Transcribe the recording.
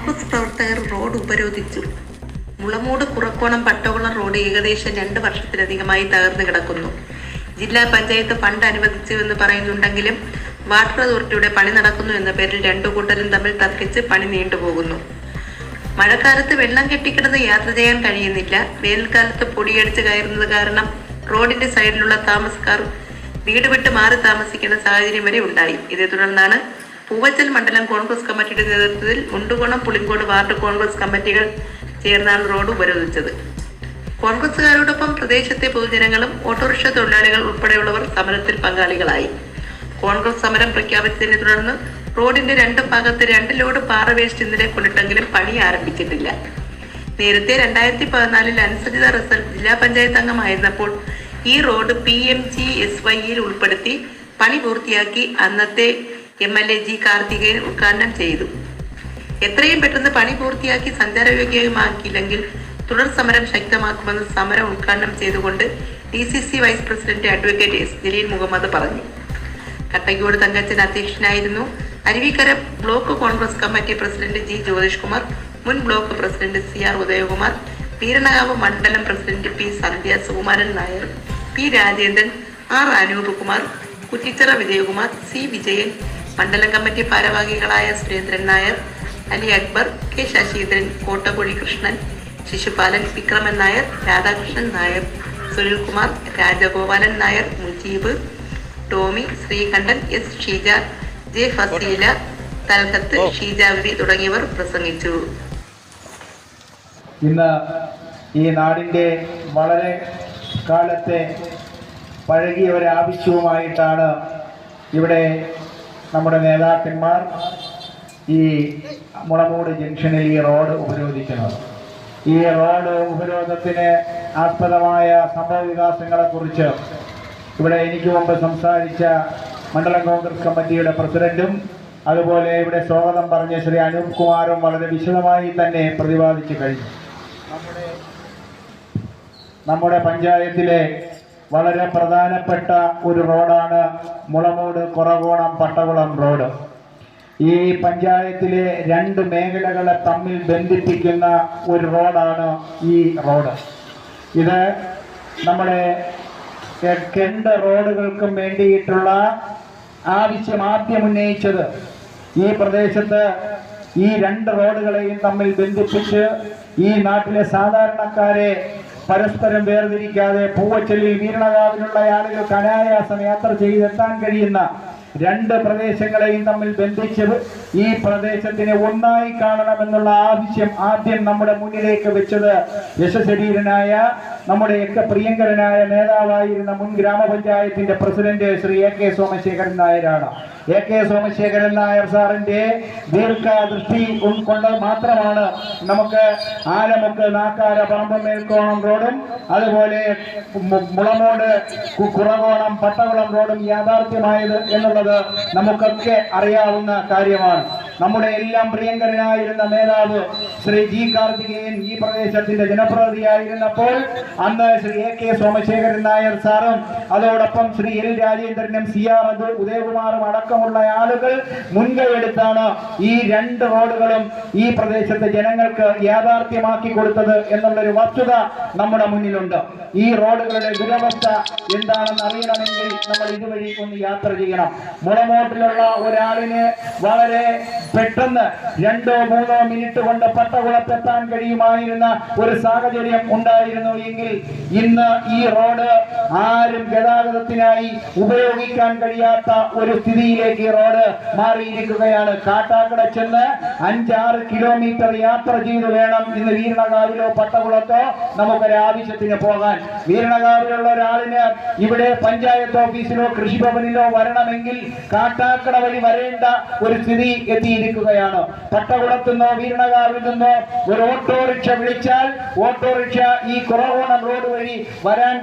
കോൺഗ്രസ് പ്രവർത്തകർ റോഡ് ഉപരോധിച്ചു. മുളമൂട് കുറക്കോണം പട്ടകുളം റോഡ് ഏകദേശം 2 വർഷത്തിലധികമായി തകർന്നു കിടക്കുന്നു. ജില്ലാ പഞ്ചായത്ത് ഫണ്ട് അനുവദിച്ചുവെന്ന് പറയുന്നുണ്ടെങ്കിലും വാട്ടർ അതോറിറ്റിയുടെ പണി നടക്കുന്നു എന്ന പേരിൽ രണ്ടു കൂട്ടരും തമ്മിൽ തർക്കിച്ച് പണി നീണ്ടുപോകുന്നു. മഴക്കാലത്ത് വെള്ളം കെട്ടിക്കിടന്ന് യാത്ര ചെയ്യാൻ കഴിയുന്നില്ല. വേനൽക്കാലത്ത് പൊടിയടിച്ച് കയറുന്നത് കാരണം റോഡിന്റെ സൈഡിലുള്ള താമസക്കാർ വീട് വിട്ട് മാറി താമസിക്കുന്ന സാഹചര്യം വരെ ഉണ്ടായി. ഇതേ തുടർന്നാണ് പൂവച്ചൽ മണ്ഡലം കോൺഗ്രസ് കമ്മിറ്റിയുടെ നേതൃത്വത്തിൽ മുണ്ടുകോണം പുളിങ്കോട് വാർഡ് കോൺഗ്രസ് കമ്മിറ്റികൾ ചേർന്നാണ് റോഡ് ഉപരോധിച്ചത്. കോൺഗ്രസുകാരോടൊപ്പം പ്രദേശത്തെ പൊതുജനങ്ങളും ഓട്ടോറിക്ഷ തൊഴിലാളികൾ ഉൾപ്പെടെയുള്ളവർ സമരത്തിൽ പങ്കാളികളായി. കോൺഗ്രസ് സമരം പ്രഖ്യാപിച്ചതിനെ തുടർന്ന് റോഡിന്റെ 2 ഭാഗത്ത് 2 ലോഡ് പാറ വേസ്റ്റ് ഇന്നലെ കൊണ്ടിട്ടെങ്കിലും പണി ആരംഭിച്ചിട്ടില്ല. നേരത്തെ 2014 അനുസരിത റിസൾട്ട് ജില്ലാ പഞ്ചായത്ത് അംഗമായിരുന്നപ്പോൾ ഈ റോഡ് PMGSYയിൽ ഉൾപ്പെടുത്തി പണി പൂർത്തിയാക്കി അന്നത്തെ MLA G കാർത്തികേയൻ ഉദ്ഘാടനം ചെയ്തു. എത്രയും പെട്ടെന്ന് പണി പൂർത്തിയാക്കി സഞ്ചാരയോഗ്യമാക്കിയില്ലെങ്കിൽ തുടർ സമരം ശക്തമാക്കുമെന്ന് സമരം ഉദ്ഘാടനം ചെയ്തുകൊണ്ട് DCC vice president advocate S Jaleel Muhammad പറഞ്ഞു. കട്ടയ്ക്കോട് തങ്കച്ചൻ അധ്യക്ഷനായിരുന്നു. Aruvikkara block Congress committee president G Jyothish Kumar, മുൻ block president CR Udayakumar, Veeranakavu മണ്ഡലം president P Sandhya, Sukumaran Nair, P Rajendran, R Anoop Kumar, Kuttichira Vijayakumar, C Vijayan, മണ്ഡലം കമ്മിറ്റി ഭാരവാഹികളായ Surendran Nair, Ali Akbar, K Saseendran, Kottakuzhi Krishnan, Shishupala, Vikraman Nair, Radhakrishnan Nair, Sunilkumar, Rajagopalan Nair, Mujeeb, Tomy, Sreekandan, S Sheeja, J Faseela, Talhath, ഷീജാവതി തുടങ്ങിയവർ പ്രസംഗിച്ചു. ഇന്ന് ഈ നാടിൻ്റെ വളരെ കാലത്തെ പഴകിയ ഒരു ആവശ്യവുമായിട്ടാണ് ഇവിടെ നമ്മുടെ നേതാക്കന്മാർ ഈ മുളമൂട് ജംഗ്ഷനിൽ ഈ റോഡ് ഉപരോധിക്കുന്നത്. ഈ റോഡ് ഉപരോധത്തിന് ആസ്പദമായ സംഭവ വികാസങ്ങളെക്കുറിച്ച് ഇവിടെ എനിക്ക് മുമ്പ് സംസാരിച്ച മണ്ഡലം കോൺഗ്രസ് കമ്മിറ്റിയുടെ പ്രസിഡന്റും അതുപോലെ ഇവിടെ സ്വാഗതം പറഞ്ഞ ശ്രീ അനൂപ് കുമാറും വളരെ വിശദമായി തന്നെ പ്രതിപാദിച്ചു കഴിഞ്ഞു. നമ്മുടെ പഞ്ചായത്തിലെ വളരെ പ്രധാനപ്പെട്ട ഒരു റോഡാണ് മുളമൂട് കുറകോണം പട്ടകുളം റോഡ്. ഈ പഞ്ചായത്തിലെ 2 മേഖലകളെ തമ്മിൽ ബന്ധിപ്പിക്കുന്ന ഒരു റോഡാണ് ഈ റോഡ്. ഇത് നമ്മുടെ 2 റോഡുകൾക്കും വേണ്ടിയിട്ടുള്ള ആവശ്യം ആദ്യം ഉന്നയിച്ചത് ഈ പ്രദേശത്ത് ഈ 2 റോഡുകളെയും തമ്മിൽ ബന്ധിപ്പിച്ച് ഈ നാട്ടിലെ സാധാരണക്കാരെ പരസ്പരം വേർതിരിക്കാതെ പൂവച്ചലിൽ വീരണകാവിലുള്ള ആളുകൾക്ക് അനായാസം യാത്ര ചെയ്തെത്താൻ കഴിയുന്ന 2 പ്രദേശങ്ങളെയും തമ്മിൽ ബന്ധിച്ച് ഈ പ്രദേശത്തിനെ ഒന്നായി കാണണമെന്നുള്ള ആവശ്യം ആദ്യം നമ്മുടെ മുന്നിലേക്ക് വെച്ചത് യശശരീരനായ നമ്മുടെയൊക്കെ പ്രിയങ്കരനായ നേതാവായിരുന്ന മുൻ ഗ്രാമപഞ്ചായത്തിന്റെ പ്രസിഡന്റ് ശ്രീ AK സോമശേഖരൻ നായരാണ്. AK സോമശേഖരൻ നായർ സാറിന്റെ ദീർഘദൃഷ്ടി കൊണ്ട് മാത്രമാണ് നമുക്ക് ആലമുക്ക് നാക്കാര പറമ്പം മേൽക്കോണം റോഡും അതുപോലെ മുളമൂട് കുറകോണം പട്ടകുളം റോഡും യാഥാർത്ഥ്യമായത് എന്നുള്ളത് നമുക്കൊക്കെ അറിയാവുന്ന കാര്യമാണ്. നമ്മുടെ എല്ലാം പ്രിയങ്കരനായിരുന്ന നേതാവ് ശ്രീ G കാർത്തികേയൻ ഈ പ്രദേശത്തിന്റെ ജനപ്രതിനിധിയായിരുന്നപ്പോൾ അന്ന് ശ്രീ AK സോമശേഖരൻ നായർ സാറും അതോടൊപ്പം ശ്രീ L രാജേന്ദ്രനും CR ഉദയകുമാറും അടക്കമുള്ള ആളുകൾ മുൻകൈയെടുത്താണ് ഈ 2 റോഡുകളും ഈ പ്രദേശത്തെ ജനങ്ങൾക്ക് യാഥാർത്ഥ്യമാക്കി കൊടുത്തത് എന്നുള്ളൊരു വസ്തുത നമ്മുടെ മുന്നിലുണ്ട്. ഈ റോഡുകളുടെ ദുരവസ്ഥ എന്താണെന്ന് അറിയണമെങ്കിൽ നമ്മൾ ഇതുവഴി ഒന്ന് യാത്ര ചെയ്യണം. മുളമൂട്ടിലുള്ള ഒരാളിന് വളരെ പെട്ടെന്ന് 2-3 മിനിറ്റ് കൊണ്ട് പട്ടകുളത്തെത്താൻ കഴിയുമായിരുന്ന ഒരു സാഹചര്യം ഉണ്ടായിരുന്നു എങ്കിൽ ഇന്ന് ഈ റോഡ് ആരും ഗതാഗതത്തിനായി ഉപയോഗിക്കാൻ കഴിയാത്ത ഒരു സ്ഥിതിയിലേക്ക് ഈ റോഡ് മാറിയിരിക്കുകയാണ്. കാട്ടാക്കട ചെന്ന് 5-6 കിലോമീറ്റർ യാത്ര ചെയ്ത് വേണം ഇന്ന് വീരണകാവിലോ പട്ടകുളത്തോ നമുക്കൊരാവശ്യത്തിന് പോകാൻ. വീരണകാവിലുള്ള ഒരാളിന് ഇവിടെ പഞ്ചായത്ത് ഓഫീസിലോ കൃഷിഭവനിലോ വരണമെങ്കിൽ കാട്ടാക്കട വഴി വരേണ്ട ഒരു സ്ഥിതി എത്തിയിരിക്കുകയാണ്. പട്ടകുളത്തുനിന്നോ വീരണകാവിൽ നിന്നോ ഒരു ഓട്ടോറിക്ഷ വിളിച്ചാൽ ഓട്ടോറിക്ഷ ഈ കുറകോണം റോഡ് വഴി വരാൻ